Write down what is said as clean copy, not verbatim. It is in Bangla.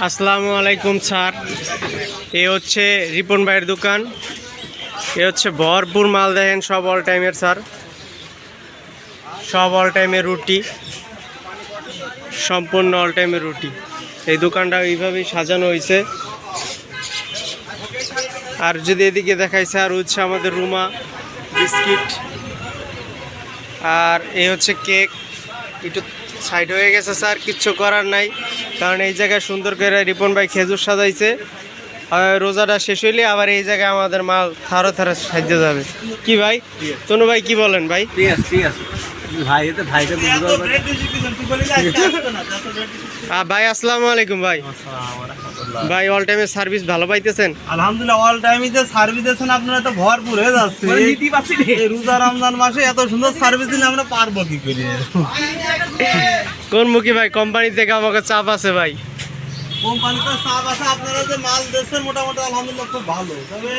আসসালামু আলাইকুম স্যার। এ হচ্ছে রিপন ভাইয়ের দোকান। এ হচ্ছে ভরপুর মাল, দেখেন সব অল টাইমের স্যার, সব অল টাইমের রুটি, সম্পূর্ণ অল টাইমের রুটি। এই দোকানটা এইভাবেই সাজানো হয়েছে। আর যদি এদিকে দেখাই স্যার, হচ্ছে আমাদের রুমা বিস্কিট, আর এই হচ্ছে কেক। একটু সাইড হয়ে গেছে স্যার, কিচ্ছু করার নাই, কারণ এই জায়গায় সুন্দর করে রিপন ভাই খেজুর সাজাইছে। রোজাটা শেষ হইলে আবার এই জায়গায় আমাদের মাল থারো থারো সাহায্য যাবে। কি ভাই, তনু ভাই কি বলেন ভাই? ভাই আসসালামু আলাইকুম ভাই। ভাই অল টাইমের সার্ভিস ভালো পাইতেছেন? আলহামদুলিল্লাহ, অল টাইমই যে সার্ভিস দিচ্ছেন আপনারা তো ভরপুর হয়ে যাচ্ছে। এই রোজা রমজান মাসে এত সুন্দর সার্ভিস দিলে আমরা পারবো কি করে? কোন মুখী ভাই, কোম্পানি থেকে আমাকে চাপ আছে ভাই। কোম্পানিতে চাপ আছে, আপনারা যে মাল দিচ্ছেন মোটামুটি আলহামদুলিল্লাহ খুব ভালো। তবে